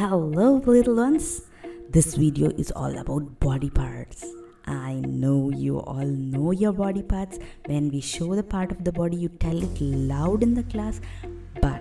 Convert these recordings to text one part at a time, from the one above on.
Hello little ones, this video is all about body parts. I know you all know your body parts. When we show the part of the body, you tell it loud in the class. But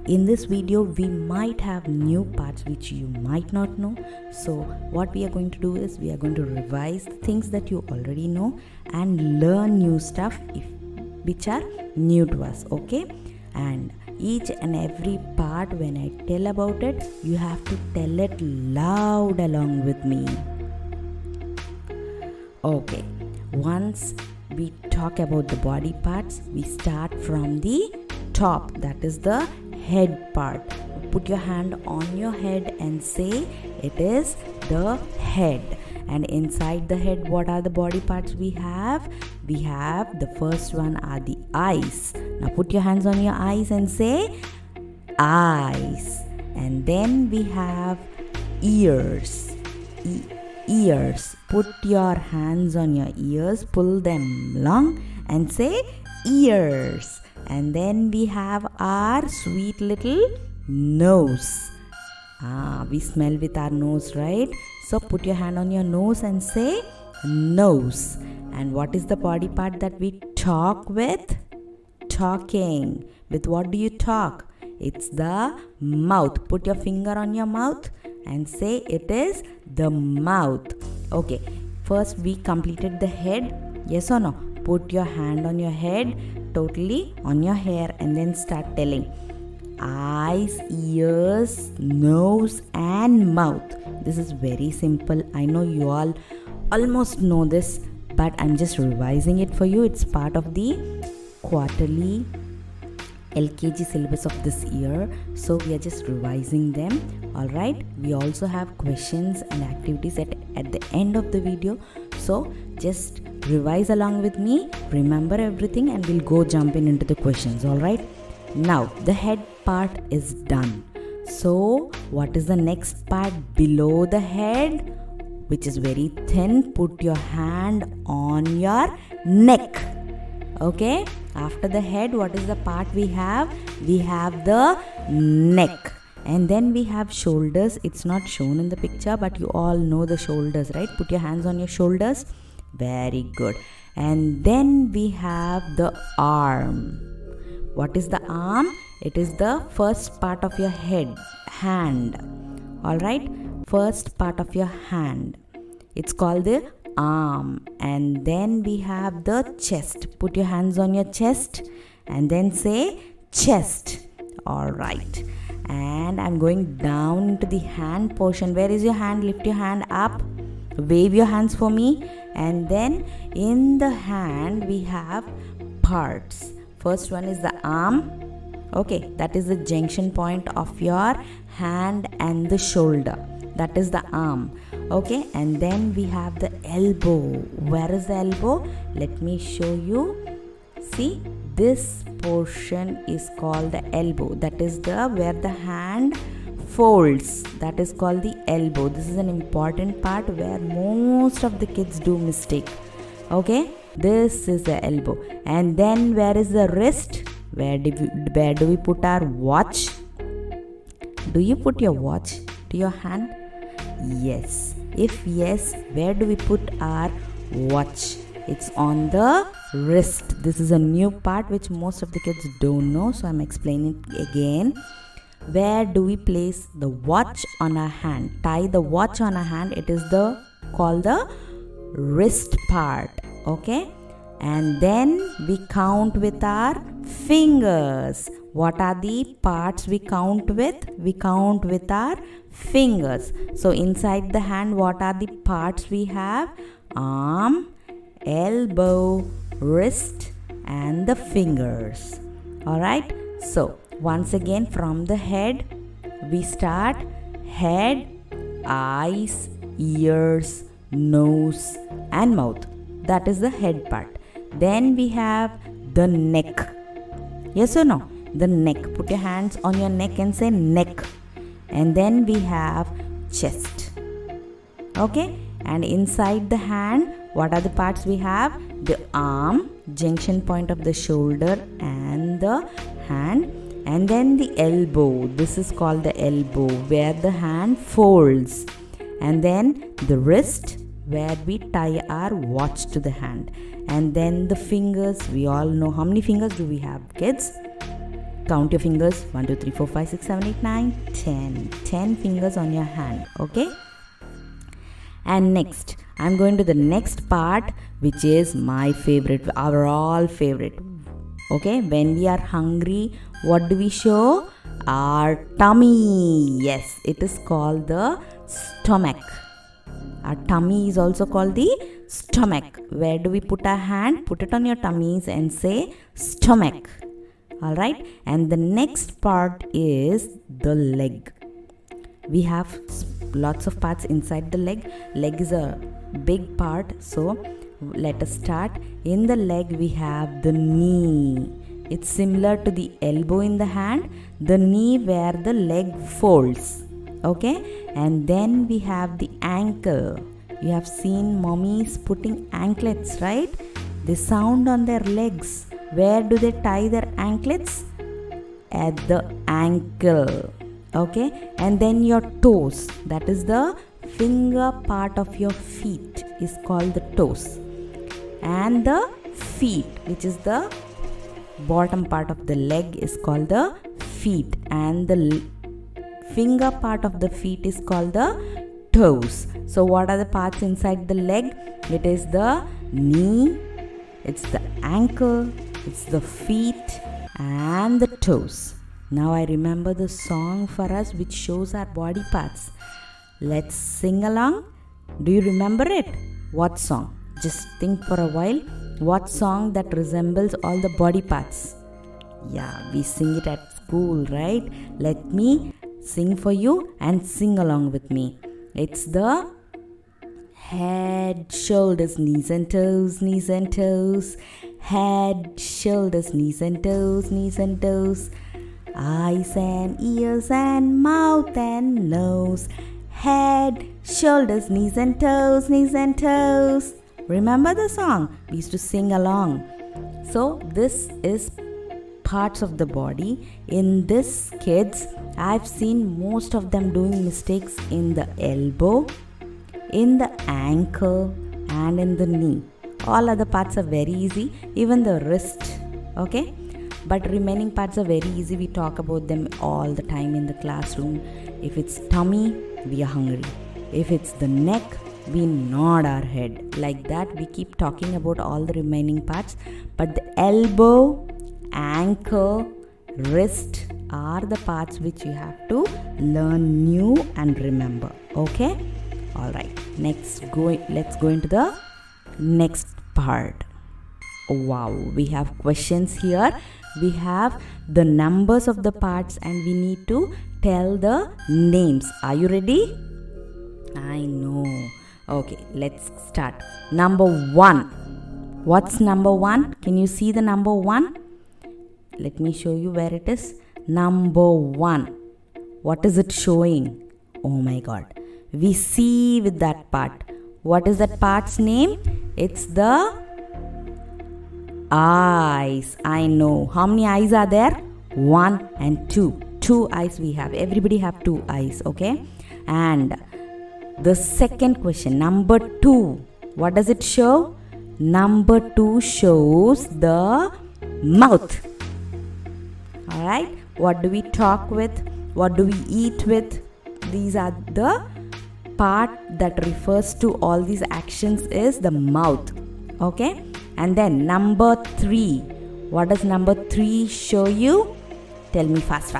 in this video, we might have new parts which you might not know. So what we are going to do is we are going to revise the things that you already know and learn new stuff which are new to us, okay? And each and every part, when I tell about it, you have to tell it loud along with me. Okay, once we talk about the body parts, we start from the top, that is the head part. Put your hand on your head and say it is the head. And inside the head, what are the body parts we have? We have the first one are the eyes. Now put your hands on your eyes and say eyes. And then we have ears. Ears. Put your hands on your ears, pull them long and say ears. And then we have our sweet little nose. We smell with our nose, right? So put your hand on your nose and say nose. And what is the body part that we talk with? Talking. With what do you talk? It's the mouth. Put your finger on your mouth and say it is the mouth. Okay, first we completed the head. Yes or no? Put your hand on your head, totally on your hair, and then start telling eyes, ears, nose and mouth. This is very simple. I know you all almost know this, but I'm just revising it for you. It's part of the quarterly LKG syllabus of this year, so we are just revising them. Alright, we also have questions and activities at the end of the video, so just revise along with me, remember everything, and we'll go jumping into the questions. Alright, now the head part is done. So what is the next part below the head, which is very thin? Put your hand on your neck. Okay, after the head, what is the part we have? We have the neck. And then we have shoulders. It's not shown in the picture, but you all know the shoulders, right? Put your hands on your shoulders. Very good. And then we have the arm. What is the arm? It is the first part of your head, hand. Alright, first part of your hand. It's called the arm. And then we have the chest. Put your hands on your chest and then say chest. Alright. And I'm going down into the hand portion. Where is your hand? Lift your hand up. Wave your hands for me. And then in the hand we have parts. First one is the arm. Okay, that is the junction point of your hand and the shoulder. That is the arm. Okay, and then we have the elbow. Where is the elbow? Let me show you. See, this portion is called the elbow. That is the where the hand folds. That is called the elbow. This is an important part where most of the kids do mistake. Okay, this is the elbow. And then where is the wrist? Where do we put our watch? Do you put your watch to your hand? Yes. If yes, where do we put our watch? It's on the wrist. This is a new part which most of the kids don't know, so I'm explaining it again. Where do we place the watch on our hand? Tie the watch on our hand. It is called the wrist part. Okay, and then we count with our fingers. What are the parts we count with? We count with our fingers. So inside the hand, what are the parts we have? Arm, elbow, wrist and the fingers. Alright, so once again from the head we start head, eyes, ears, nose and mouth. That is the head part. Then we have the neck. Yes or no? The neck. Put your hands on your neck and say neck. And then we have chest. Okay, and inside the hand, what are the parts we have? The arm, junction point of the shoulder and the hand, And then the elbow. This is called the elbow, where the hand folds. And then the wrist, where we tie our watch to the hand. And then the fingers. We all know how many fingers do we have, kids? Count your fingers. 1, 2, 3, 4, 5, 6, 7, 8, 9, 10. 10 fingers on your hand. Okay? And next, I'm going to the next part, which is my favorite, our all favorite. Okay? When we are hungry, what do we show? Our tummy. Yes, it is called the stomach. Our tummy is also called the stomach. Where do we put our hand? Put it on your tummies and say stomach. Alright, and the next part is the leg. We have lots of parts inside the leg. Leg is a big part, so let us start. In the leg we have the knee. It's similar to the elbow in the hand, the knee where the leg folds. Okay, and then we have the ankle. You have seen mommies putting anklets, right? They sound on their legs. Where do they tie their anklets? At the ankle. Okay, and then your toes, that is the finger part of your feet, is called the toes. And the feet, which is the bottom part of the leg, is called the feet. And the finger part of the feet is called the toes. So what are the parts inside the leg? It is the knee, it's the ankle, it's the feet and the toes. Now I remember the song for us which shows our body parts. Let's sing along. Do you remember it? What song? Just think for a while. What song that resembles all the body parts? Yeah, we sing it at school, right? Let me sing for you and sing along with me. It's the head, shoulders, knees and toes, knees and toes. Head, shoulders, knees and toes, knees and toes. Eyes and ears and mouth and nose. Head, shoulders, knees and toes, knees and toes. Remember the song? We used to sing along. So this is parts of the body. In this, kids, I've seen most of them doing mistakes in the elbow, in the ankle and in the knee. All other parts are very easy, even the wrist. Okay, but remaining parts are very easy. We talk about them all the time in the classroom. If it's tummy, we are hungry. If it's the neck, we nod our head. Like that, we keep talking about all the remaining parts. But the elbow, ankle, wrist are the parts which you have to learn new and remember. Okay? Alright, let's go into the next part. Wow, we have questions here. We have the numbers of the parts and we need to tell the names. Are you ready? I know. Okay, let's start. Number 1. What's number 1? Can you see the number 1? Let me show you where it is. Number 1. What is it showing? Oh my God. We see with that part. What is that part's name? It's the eyes. I know. How many eyes are there? 1 and 2. 2 eyes we have. Everybody have 2 eyes. Okay. And the second question, number 2. What does it show? Number 2 shows the mouth. Alright. What do we talk with? What do we eat with? These are the part that refers to all these actions is the mouth. Okay. And then number 3. What does number 3 show you? Tell me fast.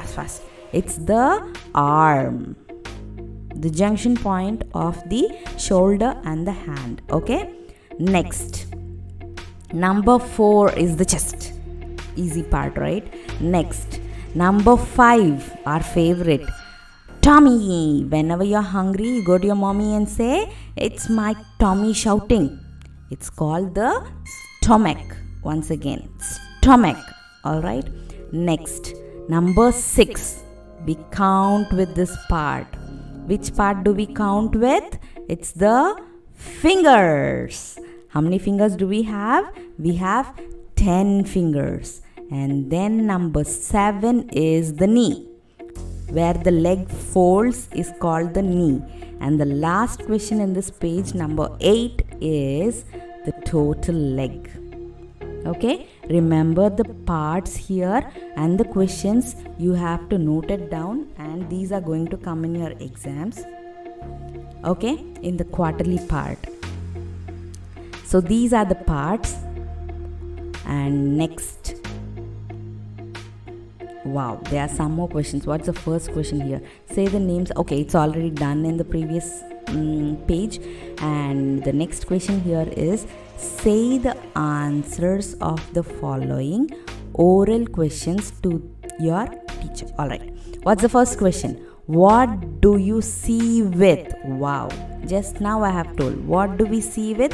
It's the arm. The junction point of the shoulder and the hand. Okay. Next. Number 4 is the chest. Easy part, right? Next. Number 5, our favorite. Tummy. Whenever you're hungry, you go to your mommy and say, it's my tummy shouting. It's called the stomach. Once again, stomach. Alright. Next. Number 6. We count with this part. Which part do we count with? It's the fingers. How many fingers do we have? We have 10 fingers. And then number 7 is the knee. Where the leg folds is called the knee. And the last question in this page, number 8, is the total leg. Okay, remember the parts here and the questions. You have to note it down, and these are going to come in your exams. Okay, in the quarterly part. So these are the parts. And next, wow, there are some more questions. What's the first question here? Say the names. Okay, it's already done in the previous page. And the next question here is, say the answers of the following oral questions to your teacher. Alright, what's the first question? What do you see with? Wow, just now I have told. What do we see with?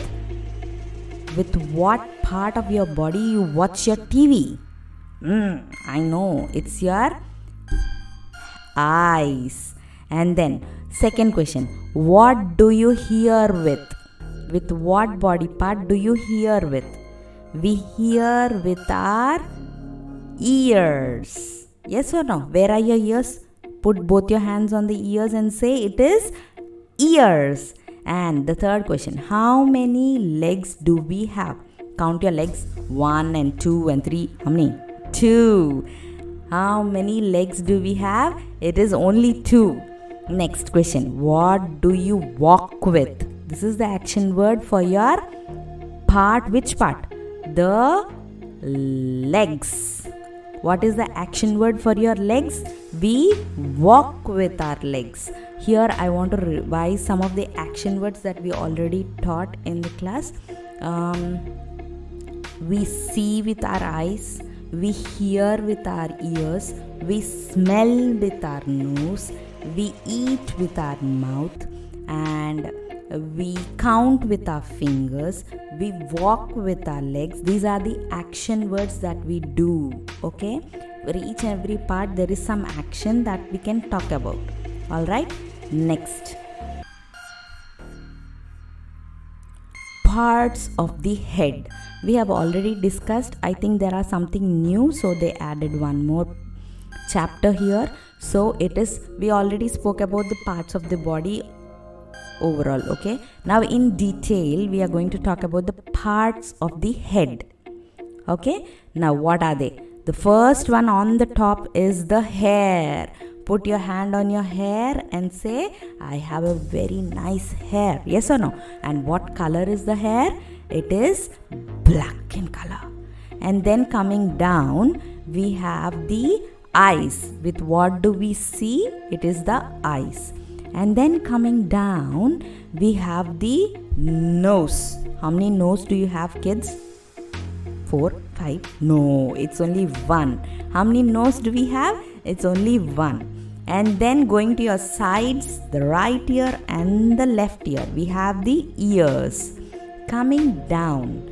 With what part of your body you watch your TV? I know, it's your eyes. And then second question, what do you hear with? With what body part do you hear with? We hear with our ears. Yes or no? Where are your ears? Put both your hands on the ears and say it is ears. And the third question, how many legs do we have? Count your legs. 1 and 2 and 3. How many? 2. How many legs do we have? It is only 2. Next question, what do you walk with? This is the action word for your part. Which part? The legs. What is the action word for your legs? We walk with our legs. Here I want to revise some of the action words that we already taught in the class. We see with our eyes. We hear with our ears. We smell with our nose. We eat with our mouth. And we count with our fingers. We walk with our legs. These are the action words that we do. Okay, for each and every part there is some action that we can talk about. Alright, next, parts of the head. We have already discussed. I think there are something new, so they added one more chapter here. So it is, we already spoke about the parts of the body overall. Okay, now in detail we are going to talk about the parts of the head. Okay, now what are they? The first one on the top is the hair. Put your hand on your hair and say, I have a very nice hair. Yes or no? And what color is the hair? It is black in color. And then coming down, we have the eyes. With what do we see? It is the eyes. And then coming down, we have the nose. How many nose do you have, kids? 4, 5? No, it's only 1. How many nose do we have? It's only 1. And then going to your sides, the right ear and the left ear, we have the ears. Coming down,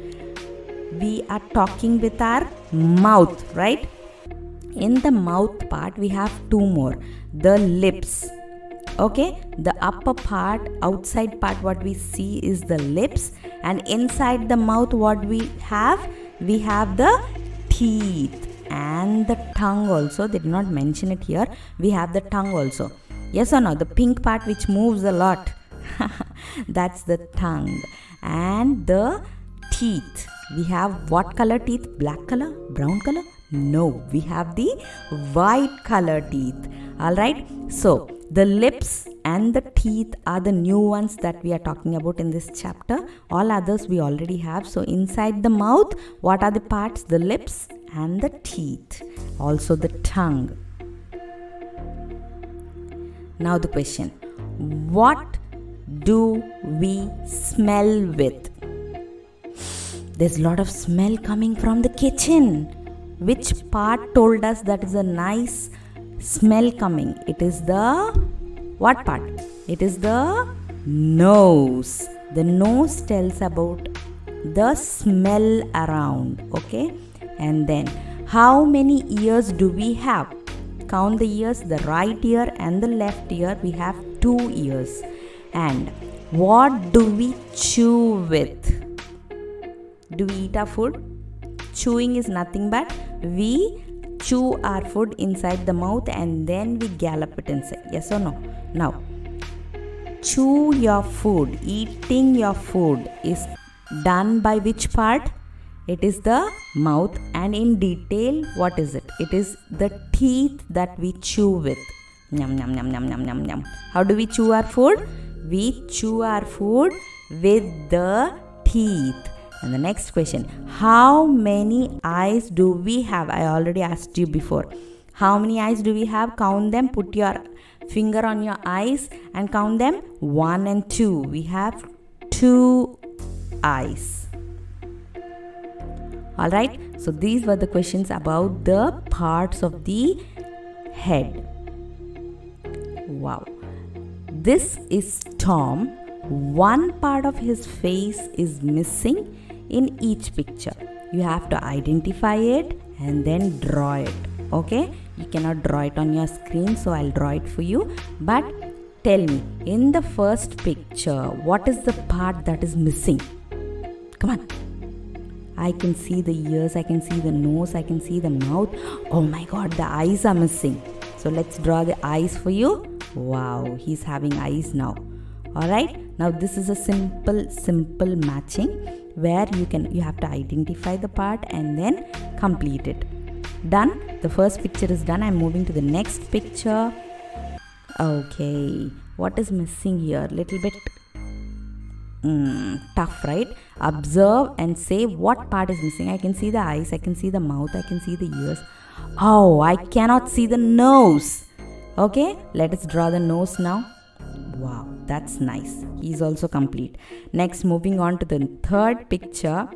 we are talking with our mouth, right? In the mouth part, we have 2 more. The lips. Okay, the upper part, outside part, what we see is the lips, and inside the mouth, what we have the teeth and the tongue also. They did not mention it here. We have the tongue also. Yes or no? The pink part which moves a lot. That's the tongue. And the teeth. We have what color teeth? Black color? Brown color? No, we have the white color teeth. Alright, so the lips and the teeth are the new ones that we are talking about in this chapter. All others we already have. So inside the mouth, what are the parts? The lips and the teeth. Also the tongue. Now the question, what do we smell with? There's a lot of smell coming from the kitchen. Which part told us that is a nice smell coming? It is the, what part? It is the nose. The nose tells about the smell around. Okay, and then how many ears do we have? Count the ears. The right ear and the left ear, we have 2 ears. And what do we chew with? Do we eat our food? chewing is nothing but we chew our food inside the mouth and then we gallop it inside. Yes or no? Now, chew your food, eating your food is done by which part? It is the mouth, and in detail, what is it? It is the teeth that we chew with. Nyam, nyam, nyam, nyam, nyam, nyam, nyam. How do we chew our food? We chew our food with the teeth. And the next question, how many eyes do we have? I already asked you before. How many eyes do we have? Count them. Put your finger on your eyes and count them. 1 and 2. We have 2 eyes. Alright, so these were the questions about the parts of the head. Wow. This is Tom. One part of his face is missing in each picture. You have to identify it and then draw it. Okay? You cannot draw it on your screen, so I'll draw it for you. But tell me, in the first picture, what is the part that is missing? Come on. I can see the ears, I can see the nose, I can see the mouth. Oh my God, the eyes are missing. So let's draw the eyes for you. Wow, he's having eyes now. Alright, now this is a simple matching where you have to identify the part and then complete it. Done. The first picture is done. I'm moving to the next picture. Okay, what is missing here? Little bit tough, right? Observe and say what part is missing. I can see the eyes, I can see the mouth, I can see the ears. Oh, I cannot see the nose. Okay, let us draw the nose now. Wow, that's nice. He's also complete. Next, moving on to the third picture.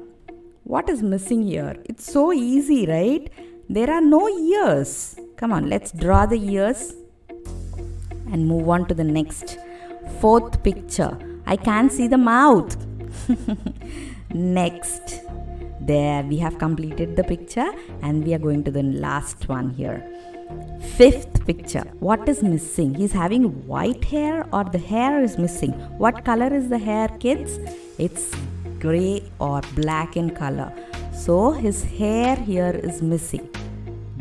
What is missing here? It's so easy, right? There are no ears. Come on, let's draw the ears and move on to the next. Fourth picture. I can't see the mouth. Next. There, we have completed the picture and we are going to the last one here. Fifth picture. What is missing? He's having white hair or the hair is missing. What color is the hair, kids? It's gray or black in color. So his hair here is missing.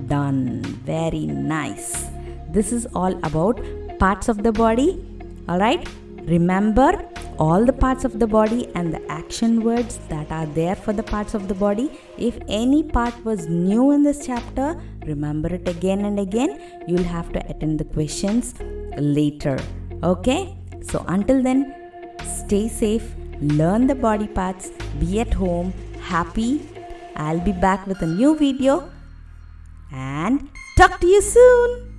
Done. Very nice. This is all about parts of the body. Alright? Remember all the parts of the body and the action words that are there for the parts of the body. If any part was new in this chapter, remember it again and again. You'll have to attend the questions later. Okay? So until then, stay safe, learn the body parts, be at home, happy. I'll be back with a new video and talk to you soon.